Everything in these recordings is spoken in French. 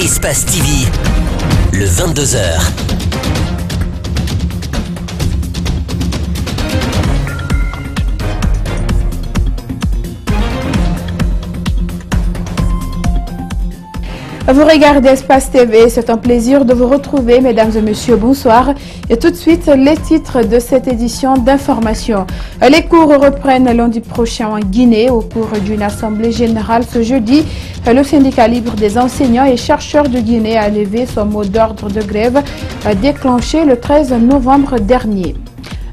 Espace TV, le 22h. Vous regardez Espace TV, c'est un plaisir de vous retrouver, mesdames et messieurs, bonsoir. Et tout de suite, les titres de cette édition d'information. Les cours reprennent lundi prochain en Guinée au cours d'une assemblée générale ce jeudi. Le syndicat libre des enseignants et chercheurs de Guinée a levé son mot d'ordre de grève déclenché le 13 novembre dernier.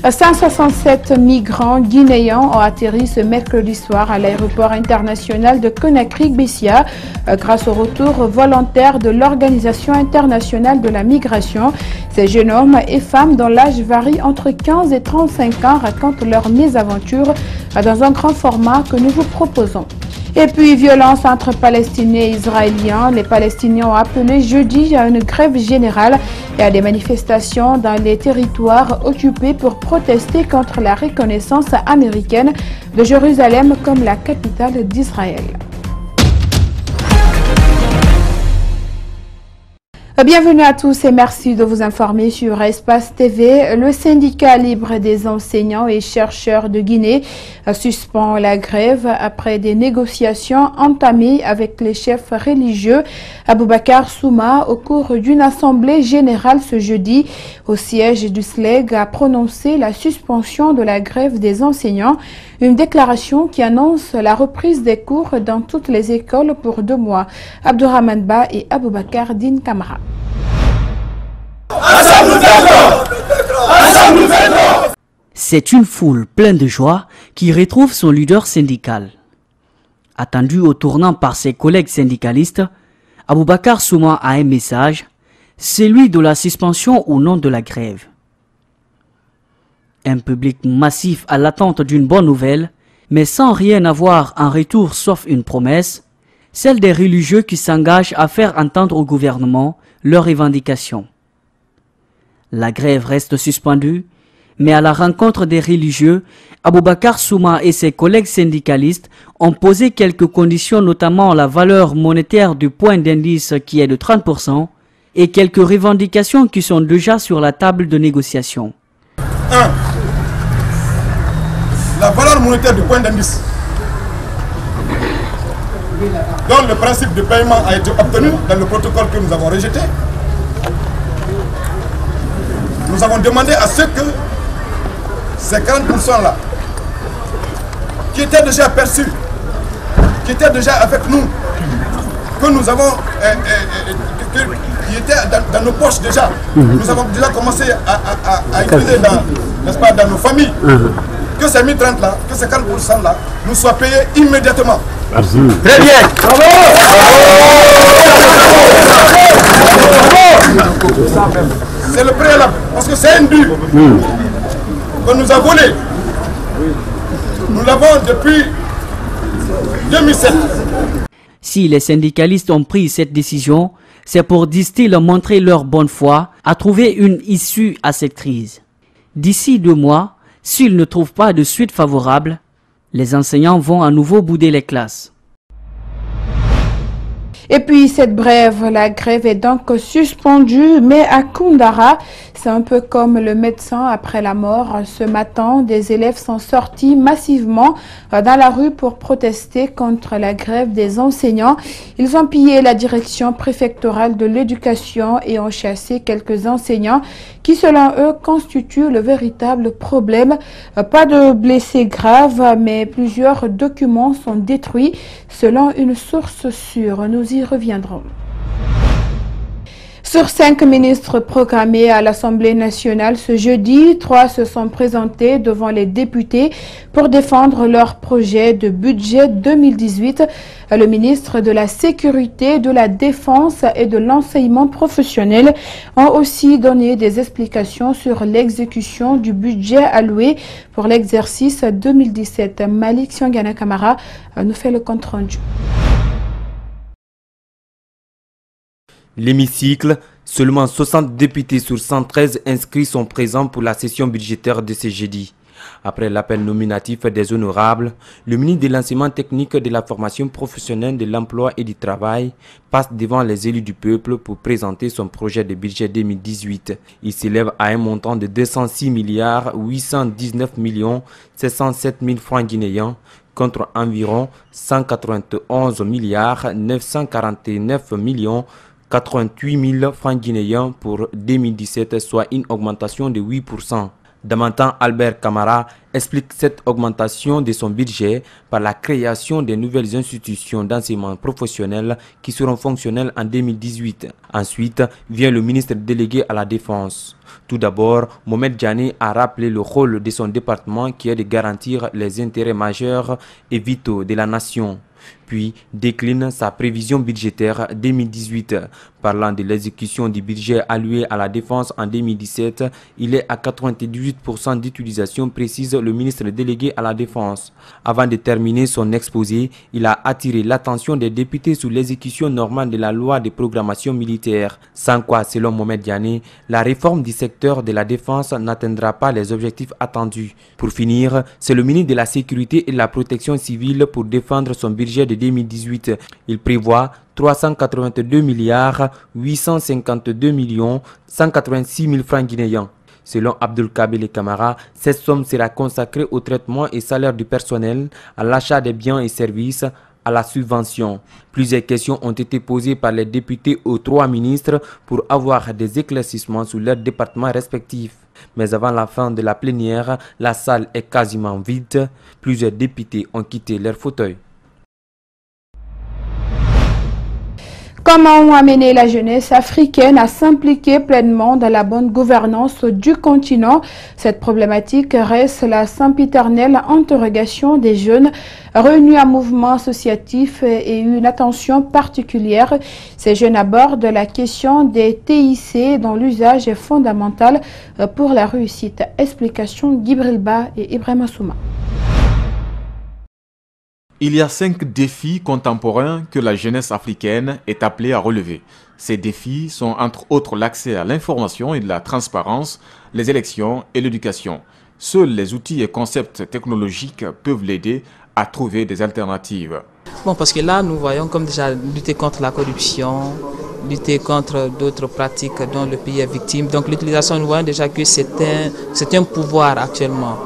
167 migrants guinéens ont atterri ce mercredi soir à l'aéroport international de Conakry-Bessia grâce au retour volontaire de l'Organisation internationale de la migration. Ces jeunes hommes et femmes dont l'âge varie entre 15 et 35 ans racontent leur mésaventure dans un grand format que nous vous proposons. Et puis, violence entre Palestiniens et Israéliens. Les Palestiniens ont appelé jeudi à une grève générale et à des manifestations dans les territoires occupés pour protester contre la reconnaissance américaine de Jérusalem comme la capitale d'Israël. Bienvenue à tous et merci de vous informer sur Espace TV. Le syndicat libre des enseignants et chercheurs de Guinée suspend la grève après des négociations entamées avec les chefs religieux. Aboubacar Souma, au cours d'une assemblée générale ce jeudi au siège du SLEG, a prononcé la suspension de la grève des enseignants. Une déclaration qui annonce la reprise des cours dans toutes les écoles pour 2 mois. Abdourahmane Ba et Aboubacar Din Kamara. C'est une foule pleine de joie qui retrouve son leader syndical. Attendu au tournant par ses collègues syndicalistes, Aboubacar Souma a un message, celui de la suspension au nom de la grève. Un public massif à l'attente d'une bonne nouvelle, mais sans rien avoir en retour sauf une promesse, celle des religieux qui s'engagent à faire entendre au gouvernement leurs revendications. La grève reste suspendue, mais à la rencontre des religieux, Aboubacar Souma et ses collègues syndicalistes ont posé quelques conditions, notamment la valeur monétaire du point d'indice qui est de 30% et quelques revendications qui sont déjà sur la table de négociation. 1. La valeur monétaire du point d'indice, dont le principe de paiement a été obtenu dans le protocole que nous avons rejeté. Nous avons demandé à ce que ces 40% là, qui étaient déjà perçus, qui étaient déjà avec nous, que nous avons, qui étaient dans nos poches déjà, nous avons déjà commencé à utiliser dans nos familles, que ces 1030 là, que ces 40% là, nous soient payés immédiatement. Merci. Très bien. Bravo. C'est le préalable, parce que c'est un dû que nous avons volé. Nous l'avons depuis 2007. Si les syndicalistes ont pris cette décision, c'est pour, disent-ils, montrer leur bonne foi à trouver une issue à cette crise. D'ici 2 mois, s'ils ne trouvent pas de suite favorable, les enseignants vont à nouveau bouder les classes. Et puis cette brève, la grève est donc suspendue, mais à Koundara, c'est un peu comme le médecin après la mort. Ce matin, des élèves sont sortis massivement dans la rue pour protester contre la grève des enseignants. Ils ont pillé la direction préfectorale de l'éducation et ont chassé quelques enseignants qui, selon eux, constituent le véritable problème. Pas de blessés graves, mais plusieurs documents sont détruits, selon une source sûre. Nous y reviendrons. Sur 5 ministres programmés à l'Assemblée nationale ce jeudi, 3 se sont présentés devant les députés pour défendre leur projet de budget 2018. Le ministre de la Sécurité, de la Défense et de l'Enseignement professionnel ont aussi donné des explications sur l'exécution du budget alloué pour l'exercice 2017. Malik Siangana Kamara nous fait le compte rendu. L'hémicycle, seulement 60 députés sur 113 inscrits sont présents pour la session budgétaire de ce jeudi. Après l'appel nominatif des honorables, le ministre de l'enseignement technique, de la formation professionnelle, de l'emploi et du travail passe devant les élus du peuple pour présenter son projet de budget 2018. Il s'élève à un montant de 206 milliards 819 millions 707 000 francs guinéens contre environ 191 milliards 949 millions 88 000 francs guinéens pour 2017, soit une augmentation de 8%. Damantan Albert Camara explique cette augmentation de son budget par la création de nouvelles institutions d'enseignement professionnel qui seront fonctionnelles en 2018. Ensuite vient le ministre délégué à la Défense. Tout d'abord, Mohamed Diané a rappelé le rôle de son département qui est de garantir les intérêts majeurs et vitaux de la nation. Puis décline sa prévision budgétaire 2018. Parlant de l'exécution du budget alloué à la défense en 2017, il est à 98% d'utilisation, précise le ministre délégué à la défense. Avant de terminer son exposé, il a attiré l'attention des députés sur l'exécution normale de la loi de programmation militaire. Sans quoi, selon Mohamed Diané, la réforme du secteur de la défense n'atteindra pas les objectifs attendus. Pour finir, c'est le ministre de la Sécurité et de la Protection civile pour défendre son budget de 2018. Il prévoit 382 milliards 852 millions 186 000 francs guinéens. Selon Abdul Kabele Camara, cette somme sera consacrée au traitement et salaire du personnel, à l'achat des biens et services, à la subvention. Plusieurs questions ont été posées par les députés aux trois ministres pour avoir des éclaircissements sur leurs départements respectifs. Mais avant la fin de la plénière, la salle est quasiment vide. Plusieurs députés ont quitté leur fauteuil. Comment amener la jeunesse africaine à s'impliquer pleinement dans la bonne gouvernance du continent? Cette problématique reste la sempiternelle interrogation des jeunes réunis à mouvement associatif et une attention particulière. Ces jeunes abordent la question des TIC dont l'usage est fondamental pour la réussite. Explication Gibril Ba et Ibrahima Souma. Il y a 5 défis contemporains que la jeunesse africaine est appelée à relever. Ces défis sont entre autres l'accès à l'information et de la transparence, les élections et l'éducation. Seuls les outils et concepts technologiques peuvent l'aider à trouver des alternatives. Bon, parce que là, nous voyons comme déjà lutter contre la corruption, lutter contre d'autres pratiques dont le pays est victime. Donc l'utilisation, nous voyons déjà que c'est un pouvoir actuellement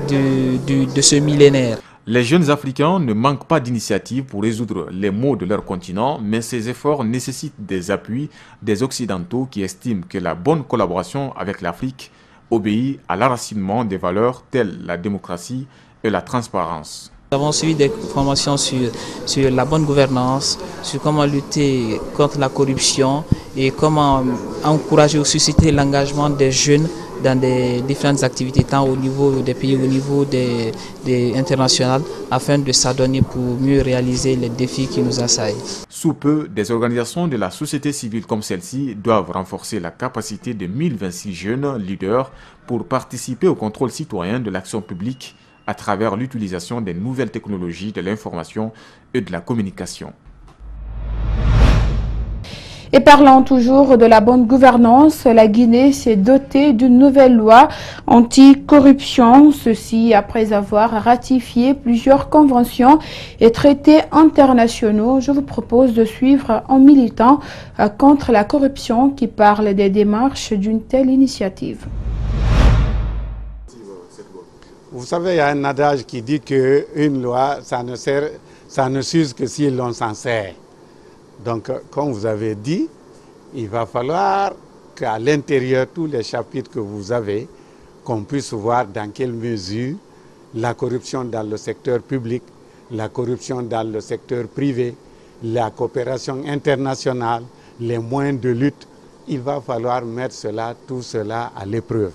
de ce millénaire. Les jeunes Africains ne manquent pas d'initiatives pour résoudre les maux de leur continent, mais ces efforts nécessitent des appuis des Occidentaux qui estiment que la bonne collaboration avec l'Afrique obéit à l'enracinement des valeurs telles la démocratie et la transparence. Nous avons suivi des formations sur la bonne gouvernance, sur comment lutter contre la corruption et comment encourager ou susciter l'engagement des jeunes dans des différentes activités, tant au niveau des pays, au niveau des internationales, afin de s'adonner pour mieux réaliser les défis qui nous assaillent. Sous peu, des organisations de la société civile comme celle-ci doivent renforcer la capacité de 1026 jeunes leaders pour participer au contrôle citoyen de l'action publique à travers l'utilisation des nouvelles technologies de l'information et de la communication. Et parlant toujours de la bonne gouvernance, la Guinée s'est dotée d'une nouvelle loi anti-corruption, ceci après avoir ratifié plusieurs conventions et traités internationaux. Je vous propose de suivre un militant contre la corruption qui parle des démarches d'une telle initiative. Vous savez, il y a un adage qui dit qu'une loi, ça ne s'use que si l'on s'en sert. Donc, comme vous avez dit, il va falloir qu'à l'intérieur, tous les chapitres que vous avez, qu'on puisse voir dans quelle mesure la corruption dans le secteur public, la corruption dans le secteur privé, la coopération internationale, les moyens de lutte, il va falloir mettre tout cela à l'épreuve.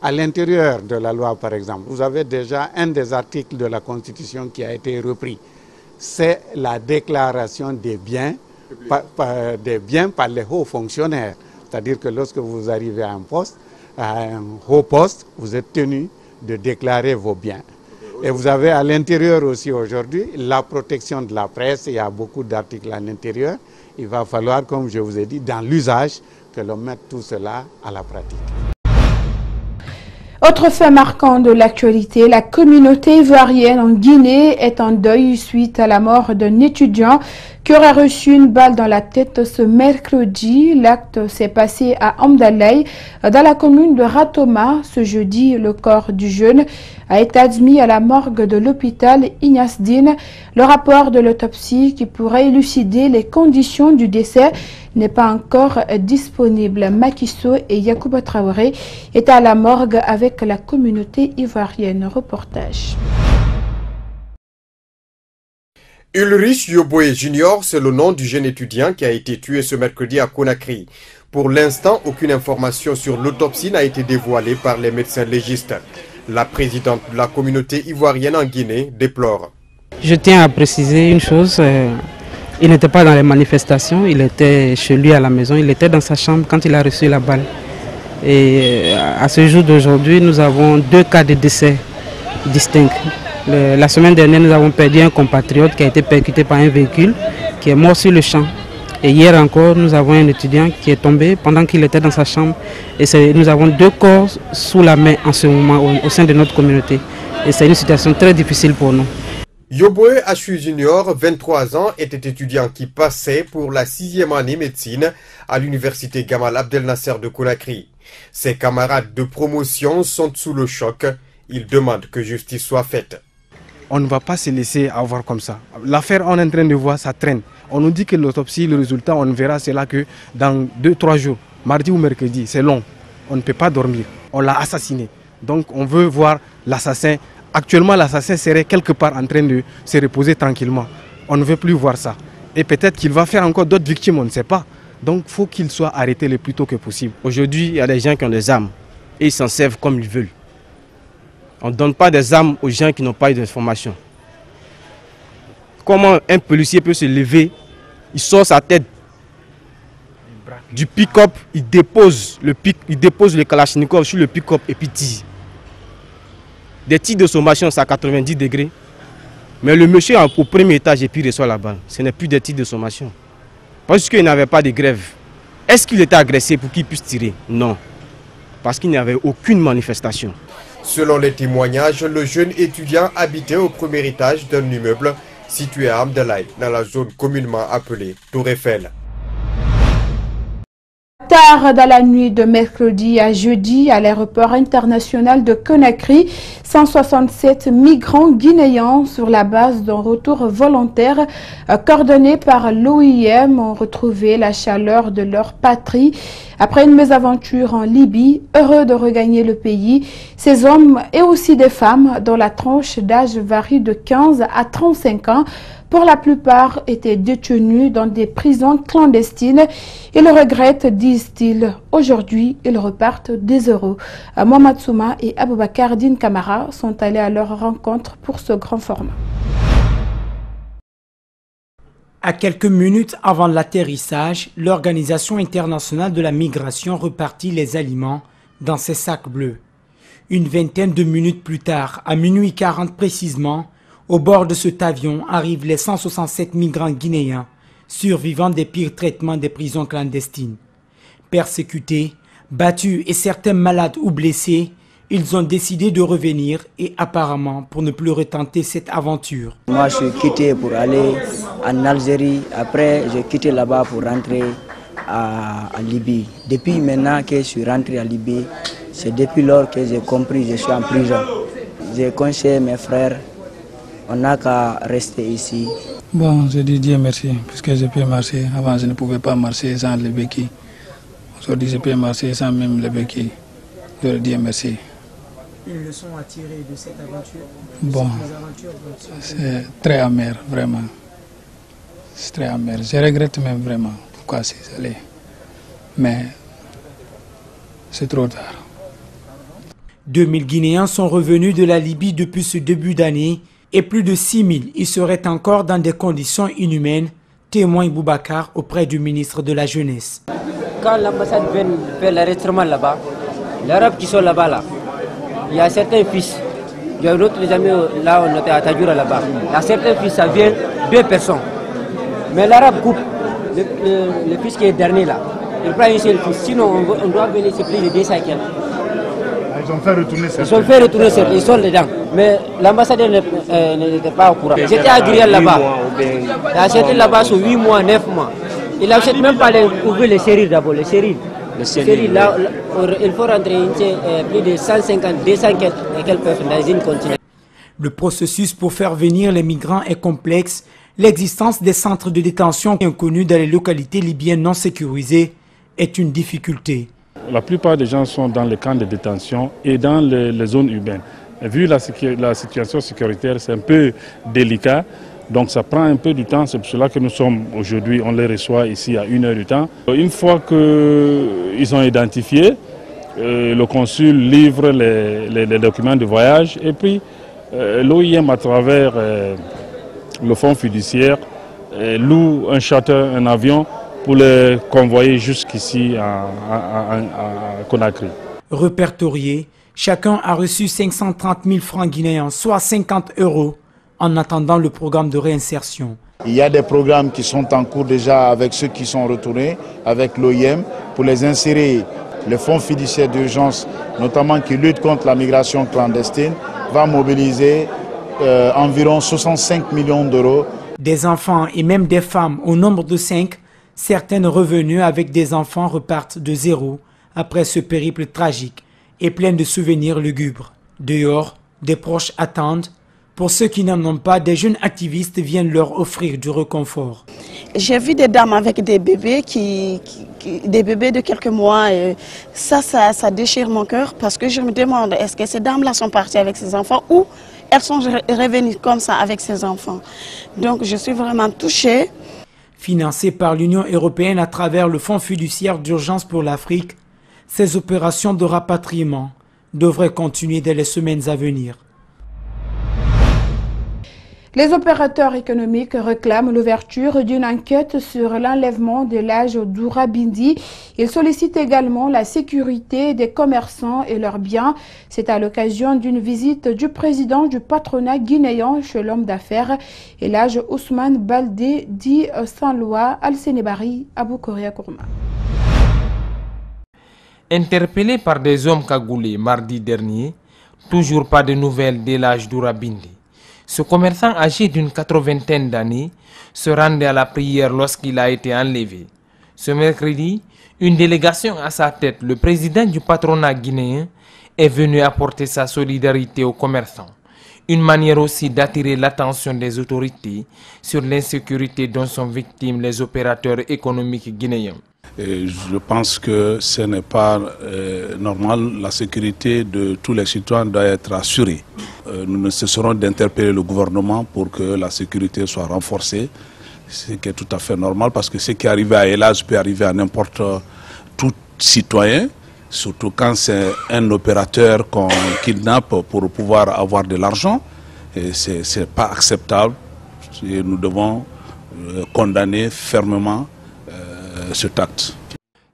À l'intérieur de la loi, par exemple, vous avez déjà un des articles de la Constitution qui a été repris. C'est la déclaration des biens par les hauts fonctionnaires. C'est-à-dire que lorsque vous arrivez à un haut poste, vous êtes tenu de déclarer vos biens. Et vous avez à l'intérieur aussi aujourd'hui la protection de la presse. Il y a beaucoup d'articles à l'intérieur. Il va falloir, comme je vous ai dit, dans l'usage, que l'on mette tout cela à la pratique. Autre fait marquant de l'actualité, la communauté ivoirienne en Guinée est en deuil suite à la mort d'un étudiant qui aurait reçu une balle dans la tête ce mercredi. L'acte s'est passé à Amdalaï, dans la commune de Ratoma. Ce jeudi, le corps du jeune a été admis à la morgue de l'hôpital Ignace Dine. Le rapport de l'autopsie qui pourrait élucider les conditions du décès n'est pas encore disponible. Makisso et Yacouba Traoré étaient à la morgue avec la communauté ivoirienne. Reportage. Ulrich Yoboé Junior, c'est le nom du jeune étudiant qui a été tué ce mercredi à Conakry. Pour l'instant, aucune information sur l'autopsie n'a été dévoilée par les médecins légistes. La présidente de la communauté ivoirienne en Guinée déplore. Je tiens à préciser une chose, il n'était pas dans les manifestations, il était chez lui à la maison, il était dans sa chambre quand il a reçu la balle. Et à ce jour d'aujourd'hui, nous avons 2 cas de décès distincts. La semaine dernière, nous avons perdu un compatriote qui a été percuté par un véhicule, qui est mort sur le champ. Et hier encore, nous avons un étudiant qui est tombé pendant qu'il était dans sa chambre. Et nous avons 2 corps sous la main en ce moment au sein de notre communauté. Et c'est une situation très difficile pour nous. Yoboé Achu Junior, 23 ans, était étudiant qui passait pour la 6e année médecine à l'université Gamal Abdel Nasser de Conakry. Ses camarades de promotion sont sous le choc. Ils demandent que justice soit faite. On ne va pas se laisser avoir comme ça. L'affaire, on est en train de voir, ça traîne. On nous dit que l'autopsie, le résultat, on verra cela que dans 2-3 jours, mardi ou mercredi, c'est long. On ne peut pas dormir. On l'a assassiné. Donc on veut voir l'assassin. Actuellement, l'assassin serait quelque part en train de se reposer tranquillement. On ne veut plus voir ça. Et peut-être qu'il va faire encore d'autres victimes, on ne sait pas. Donc il faut qu'il soit arrêté le plus tôt que possible. Aujourd'hui, il y a des gens qui ont des armes et ils s'en servent comme ils veulent. On ne donne pas des armes aux gens qui n'ont pas eu d'informations. Comment un policier peut se lever, il sort sa tête du pick-up, il dépose le kalachnikov sur le pick-up et puis tire. Des tirs de sommation, c'est à 90 degrés. Mais le monsieur est au premier étage et puis il reçoit la balle. Ce n'est plus des tirs de sommation. Parce qu'il n'avait pas de grève. Est-ce qu'il était agressé pour qu'il puisse tirer? Non. Parce qu'il n'y avait aucune manifestation. Selon les témoignages, le jeune étudiant habitait au premier étage d'un immeuble situé à Amdalaï, dans la zone communément appelée Tour Eiffel. Tard dans la nuit de mercredi à jeudi, à l'aéroport international de Conakry, 167 migrants guinéens sur la base d'un retour volontaire coordonné par l'OIM ont retrouvé la chaleur de leur patrie. Après une mésaventure en Libye, heureux de regagner le pays, ces hommes et aussi des femmes dont la tranche d'âge varie de 15 à 35 ans, pour la plupart étaient détenus dans des prisons clandestines. Ils le regrettent, disent-ils. Aujourd'hui, ils repartent des euros. Mohamed Souma et Aboubakar Din Kamara sont allés à leur rencontre pour ce grand format. À quelques minutes avant l'atterrissage, l'Organisation internationale de la migration repartit les aliments dans ses sacs bleus. Une vingtaine de minutes plus tard, à minuit 40 précisément, au bord de cet avion arrivent les 167 migrants guinéens, survivants des pires traitements des prisons clandestines. Persécutés, battus et certains malades ou blessés, ils ont décidé de revenir et apparemment pour ne plus retenter cette aventure. Moi je suis quitté pour aller en Algérie, après j'ai quitté là-bas pour rentrer à Libye. Depuis maintenant que je suis rentré à Libye, c'est depuis lors que j'ai compris que je suis en prison. J'ai conseillé mes frères. On n'a qu'à rester ici. Bon, je dis Dieu merci, puisque je peux marcher. Avant, je ne pouvais pas marcher sans les béquilles. Aujourd'hui, je peux marcher sans même les béquilles. Je leur dis merci. Une leçon à tirer de cette aventure? Bon, c'est très amer, vraiment. C'est très amer. Je regrette même vraiment pourquoi c'est allé. Mais c'est trop tard. 2000 Guinéens sont revenus de la Libye depuis ce début d'année. Et plus de 6000 y seraient encore dans des conditions inhumaines, témoigne Boubacar auprès du ministre de la Jeunesse. Quand l'ambassade vient faire l'enregistrement là-bas, les Arabes qui sont là-bas, il y a certains fils. Il y a d'autres amis là, on était à Tadjoura là-bas. Il y a certains fils, ça vient 2 personnes. Mais l'Arabe coupe le fils qui est dernier là. Il prend un seul fils. Sinon, on doit venir se plus de 200 quelques. Ils ont fait retourner certains. Ils ont fait retourner certains, ils sont dedans. Mais l'ambassadeur n'était pas au courant. J'étais à Guriel là-bas. Il a acheté là-bas sur 8 mois, 9 mois. Il n'achète même pas ouvrir les séries d'abord, les séries. Là, il faut rentrer plus de 150, 200 et quelques personnes dans une continent. Le processus pour faire venir les migrants est complexe. L'existence des centres de détention inconnus dans les localités libyennes non sécurisées est une difficulté. La plupart des gens sont dans les camps de détention et dans les zones urbaines. Et vu la situation sécuritaire, c'est un peu délicat. Donc ça prend un peu du temps, c'est pour cela que nous sommes aujourd'hui, on les reçoit ici à 1 heure du temps. Une fois qu'ils ont identifié, le consul livre les documents de voyage et puis l'OIM à travers le fonds fiduciaire loue un charter, un avion pour les convoyer jusqu'ici à Conakry. Répertoriés, chacun a reçu 530 000 francs guinéens, soit 50 €. En attendant le programme de réinsertion. Il y a des programmes qui sont en cours déjà avec ceux qui sont retournés, avec l'OIM, pour les insérer. Le fonds fiduciaire d'urgence, notamment qui lutte contre la migration clandestine, va mobiliser environ 65 millions d'euros. Des enfants et même des femmes au nombre de 5, certaines revenues avec des enfants repartent de zéro après ce périple tragique et plein de souvenirs lugubres. Dehors, des proches attendent. Pour ceux qui n'en ont pas, des jeunes activistes viennent leur offrir du réconfort. J'ai vu des dames avec des bébés, des bébés de quelques mois. Et ça déchire mon cœur parce que je me demande, est-ce que ces dames-là sont parties avec ces enfants ou elles sont revenues comme ça avec ces enfants. Donc je suis vraiment touchée. Financées par l'Union européenne à travers le Fonds fiduciaire d'urgence pour l'Afrique, ces opérations de rapatriement devraient continuer dans les semaines à venir. Les opérateurs économiques réclament l'ouverture d'une enquête sur l'enlèvement de l'âge Doura Bindi. Ils sollicitent également la sécurité des commerçants et leurs biens. C'est à l'occasion d'une visite du président du patronat guinéen chez l'homme d'affaires, l'âge Ousmane Baldé, dit Saint-Loi, Al-Sénébari, Abou Korea Kourma. Interpellé par des hommes cagoulés mardi dernier, toujours pas de nouvelles de l'âge Doura Bindi. Ce commerçant âgé d'une 80aine d'années se rendait à la prière lorsqu'il a été enlevé. Ce mercredi, une délégation à sa tête, le président du patronat guinéen, est venu apporter sa solidarité aux commerçants. Une manière aussi d'attirer l'attention des autorités sur l'insécurité dont sont victimes les opérateurs économiques guinéens. Et je pense que ce n'est pas normal. La sécurité de tous les citoyens doit être assurée. Nous ne cesserons d'interpeller le gouvernement pour que la sécurité soit renforcée, ce qui est tout à fait normal parce que ce qui est arrivé à Elage peut arriver à n'importe tout citoyen, surtout quand c'est un opérateur qu'on kidnappe pour pouvoir avoir de l'argent. Ce n'est pas acceptable et nous devons condamner fermement cet acte.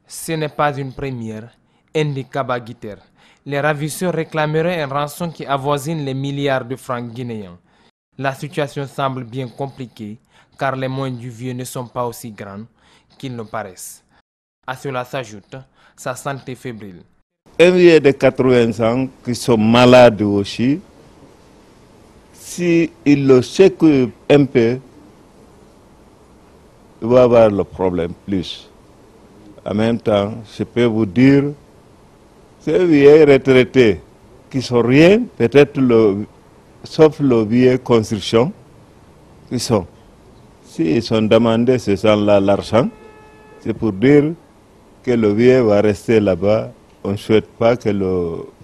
Ce n'est pas une première, indique Kaba Guiter. Les ravisseurs réclameraient une rançon qui avoisine les milliards de francs guinéens. La situation semble bien compliquée car les moyens du vieux ne sont pas aussi grands qu'ils ne paraissent. À cela s'ajoute sa santé fébrile. Un vieux de 80 ans qui sont malades aussi, s'il le secoue un peu, il va avoir le problème plus. En même temps, je peux vous dire, ces vieux retraités qui sont rien, peut-être sauf le vieux construction, qui sont. S'ils sont demandés ces gens-là l'argent, c'est pour dire que le vieux va rester là-bas. On ne souhaite pas que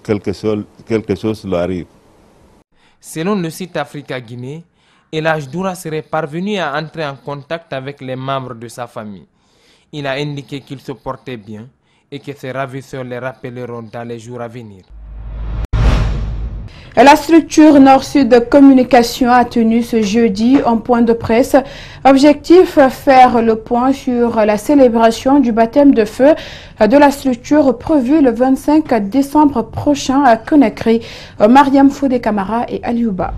quelque chose lui arrive. Selon le site Africa Guinée, Elage Doura serait parvenu à entrer en contact avec les membres de sa famille. Il a indiqué qu'il se portait bien et que ses ravisseurs les rappelleront dans les jours à venir. La structure Nord-Sud de communication a tenu ce jeudi un point de presse. Objectif, faire le point sur la célébration du baptême de feu de la structure prévue le 25 décembre prochain à Conakry. Mariam Fodé Camara et Aliouba.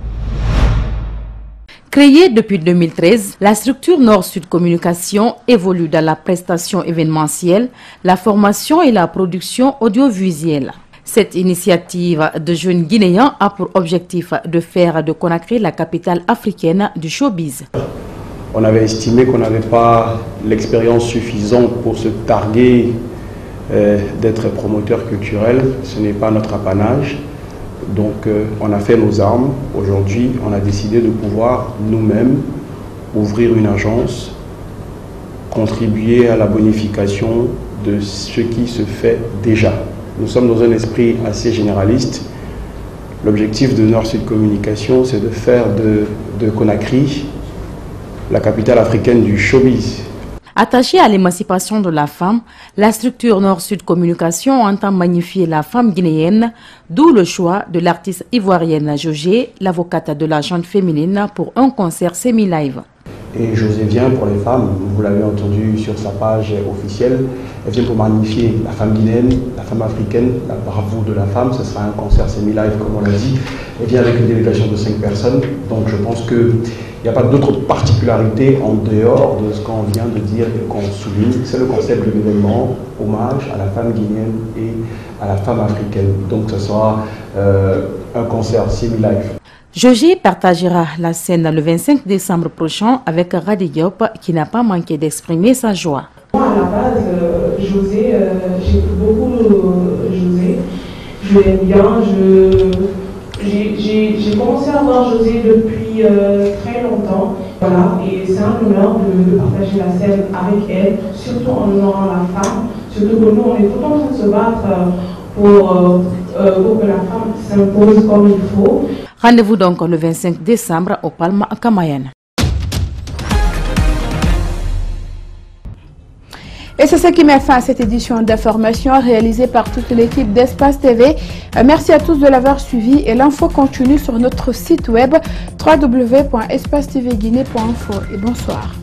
Créée depuis 2013, la structure Nord-Sud Communication évolue dans la prestation événementielle, la formation et la production audiovisuelle. Cette initiative de jeunes Guinéens a pour objectif de faire de Conakry la capitale africaine du showbiz. On avait estimé qu'on n'avait pas l'expérience suffisante pour se targuer d'être promoteur culturel. Ce n'est pas notre apanage. Donc on a fait nos armes. Aujourd'hui, on a décidé de pouvoir nous-mêmes ouvrir une agence, contribuer à la bonification de ce qui se fait déjà. Nous sommes dans un esprit assez généraliste. L'objectif de Nord-Sud Communication, c'est de faire de Conakry la capitale africaine du showbiz. Attachée à l'émancipation de la femme, la structure Nord-Sud Communication entend magnifier la femme guinéenne, d'où le choix de l'artiste ivoirienne José, l'avocate de la gente féminine, pour un concert semi-live. Et José vient pour les femmes, vous l'avez entendu sur sa page officielle, elle vient pour magnifier la femme guinéenne, la femme africaine, la bravoure de la femme. Ce sera un concert semi-live comme on l'a dit. Elle vient avec une délégation de 5 personnes, donc je pense qu'il n'y a pas d'autre particularité en dehors de ce qu'on vient de dire et qu'on souligne. C'est le concept de l'événement, hommage à la femme guinéenne et à la femme africaine. Donc ce sera un concert semi-live. José partagera la scène le 25 décembre prochain avec Radi Diop qui n'a pas manqué d'exprimer sa joie. Moi à la base, José, j'écoute beaucoup José, je l'aime bien, j'ai commencé à voir José depuis très longtemps, voilà, et c'est un honneur de partager la scène avec elle, surtout en honorant la femme, surtout que nous on est tout en train de se battre pour que la femme s'impose comme il faut. Rendez-vous donc le 25 décembre au Palma Kamayan. Et c'est ce qui met fin à cette édition d'information réalisée par toute l'équipe d'Espace TV. Merci à tous de l'avoir suivi et l'info continue sur notre site web www.espacetvguinée.info et bonsoir.